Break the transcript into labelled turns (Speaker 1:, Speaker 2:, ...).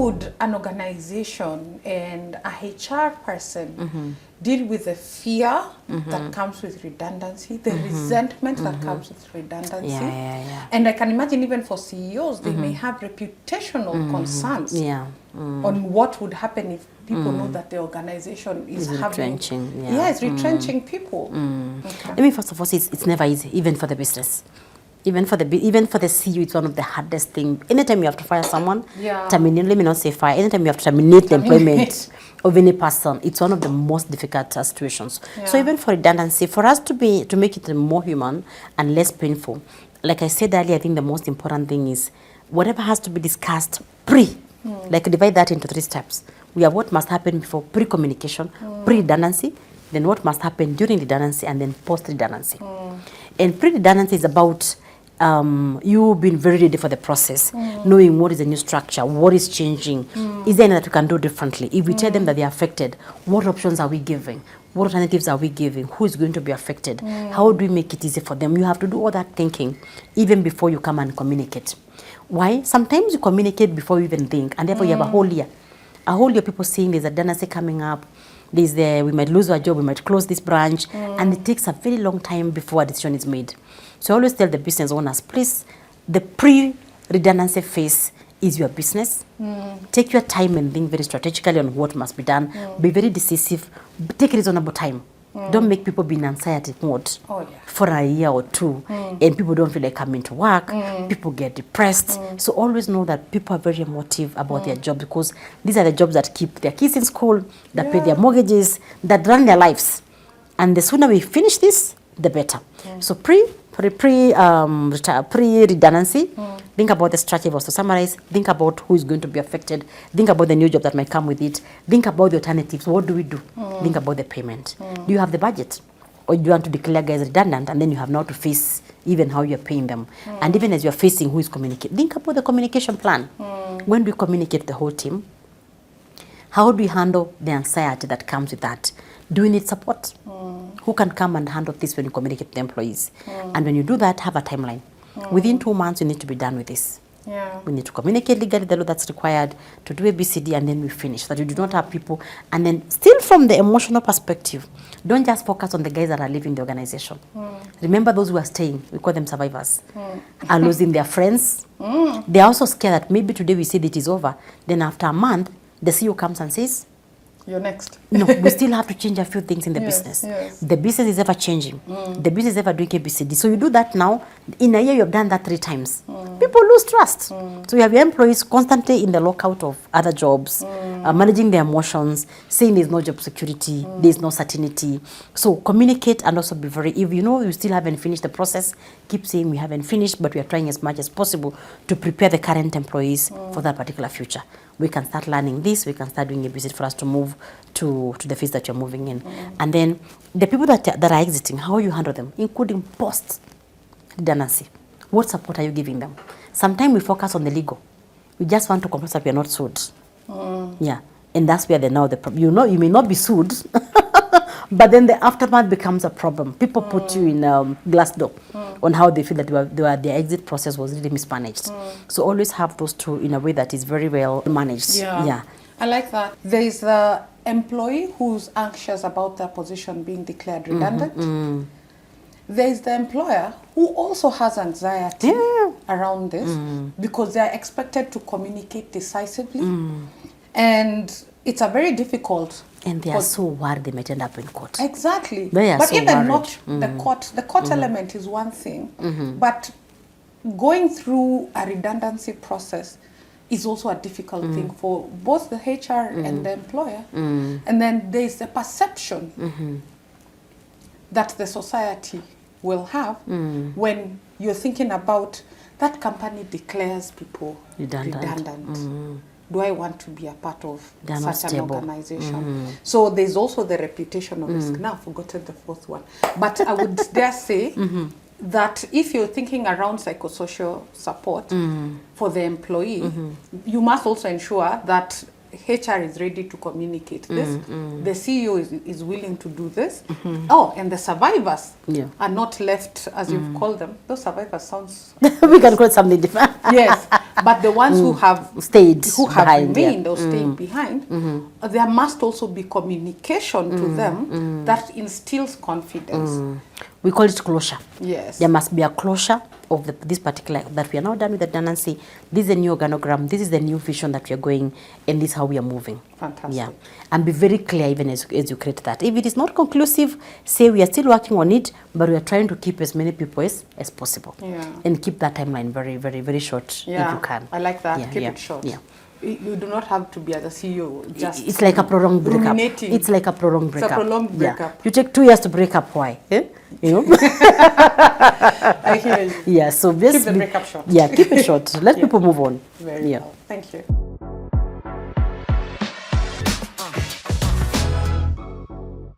Speaker 1: would an organization and a HR person deal with the fear that comes with redundancy, the resentment that comes with redundancy? And I can imagine even for CEOs, they may have reputational concerns on what would happen if people know that the organization is
Speaker 2: retrenching.
Speaker 1: It's retrenching people.
Speaker 2: I mean, first of all, it's never easy, even for the business. Even for the CEO, it's one of the hardest things. Anytime you have to fire someone, terminate, let me not say fire, anytime you have to terminate the employment of any person, it's one of the most difficult situations. So even for redundancy, for us to make it more human and less painful, like I said earlier, I think the most important thing is whatever has to be discussed like divide that into 3 steps. We have what must happen before pre-communication, pre-redundancy, then what must happen during redundancy, and then post-redundancy. And pre-redundancy is about you being very ready for the process, knowing what is the new structure, what is changing, is there anything that we can do differently? If we tell them that they are affected, what options are we giving? What alternatives are we giving? Who is going to be affected? How do we make it easy for them? You have to do all that thinking even before you come and communicate. Why? Sometimes you communicate before you even think, and therefore you have a whole year people saying there's a redundancy coming up, we might lose our job, we might close this branch, and it takes a very long time before a decision is made. So I always tell the business owners, please, the pre-redundancy phase is your business. Take your time and think very strategically on what must be done. Be very decisive. Take reasonable time. Don't make people be in anxiety mode for a year or 2, and people don't feel like coming to work. People get depressed. So always know that people are very emotive about their job, because these are the jobs that keep their kids in school, that pay their mortgages, that run their lives. And the sooner we finish this, the better. So pre-redundancy, think about the strategy was to summarize, think about who is going to be affected, think about the new job that might come with it, think about the alternatives. What do we do? Think about the payment. Do you have the budget? Or do you want to declare guys redundant, and then you have now to face even how you're paying them? And even as you're facing who is communicating, think about the communication plan. When do we communicate the whole team? How do we handle the anxiety that comes with that? Do we need support? Who can come and handle this when you communicate with the employees? And when you do that, have a timeline. Within 2 months, you need to be done with this. We need to communicate legally the law that's required to do ABCD, and then we finish. So that you do not have people. And then still from the emotional perspective, don't just focus on the guys that are leaving the organization. Remember those who are staying, we call them survivors, are losing their friends. They're also scared that maybe today we say that it is over. Then after a month, the CEO comes and says,
Speaker 1: you're next.
Speaker 2: No, we still have to change a few things in the business. The business is ever changing. The business is ever doing ABCD. So you do that now. In a year, you've done that 3 times. People lose trust. So you have your employees constantly in the lockout of other jobs, managing their emotions, saying there's no job security, there's no certainty. So communicate, and also be very, if you know you still haven't finished the process, keep saying we haven't finished, but we are trying as much as possible to prepare the current employees for that particular future. We can start learning this, we can start doing a visit for us to move to the phase that you're moving in. And then the people that are exiting, how you handle them, including post-redundancy. What support are you giving them? Sometimes we focus on the legal. We just want to confirm that we are not sued. And that's where you may not be sued, but then the aftermath becomes a problem. People put you in glass door on how they feel that their exit process was really mismanaged. So always have those 2 in a way that is very well managed.
Speaker 1: I like that. There is the employee who's anxious about their position being declared redundant. There is the employer who also has anxiety around this because they are expected to communicate decisively. And it's a very difficult.
Speaker 2: And they are so worried they might end up in court.
Speaker 1: Exactly.
Speaker 2: They are
Speaker 1: but
Speaker 2: so
Speaker 1: even
Speaker 2: worried.
Speaker 1: Not the court element is one thing, but going through a redundancy process is also a difficult thing for both the HR and the employer. And then there is the perception that the society will have when you're thinking about that company declares people redundant. Do I want to be a part of such an organization? So there's also the reputational risk. Now I've forgotten the 4th one. But I would dare say that if you're thinking around psychosocial support for the employee, you must also ensure that HR is ready to communicate this. The CEO is willing to do this. Oh, and the survivors are not left, as you've called them. Those survivors sounds...
Speaker 2: we can call it something different.
Speaker 1: Yes, but the ones who have
Speaker 2: stayed,
Speaker 1: who have
Speaker 2: behind,
Speaker 1: remained or stayed behind, there must also be communication to them that instills confidence.
Speaker 2: We call it closure.
Speaker 1: Yes.
Speaker 2: There must be a closure of this particular, that we are now done with the redundancy. This is a new organogram. This is the new vision that we are going, and this is how we are moving.
Speaker 1: Fantastic.
Speaker 2: Yeah. And be very clear even as you create that. If it is not conclusive, say we are still working on it, but we are trying to keep as many people as possible.
Speaker 1: Yeah.
Speaker 2: And keep that timeline very, very, very short if you can.
Speaker 1: I like that.
Speaker 2: Yeah,
Speaker 1: Keep it short.
Speaker 2: Yeah.
Speaker 1: You do not have to be as a CEO. Just
Speaker 2: it's like a prolonged breakup.
Speaker 1: ruminating.
Speaker 2: It's like a prolonged breakup.
Speaker 1: It's a prolonged breakup.
Speaker 2: Yeah. You take 2 years to break up. Why? Eh? You know?
Speaker 1: I hear you.
Speaker 2: Yeah. So just
Speaker 1: keep the breakup short.
Speaker 2: Yeah, keep it short. Let people move on.
Speaker 1: Very well. Thank you.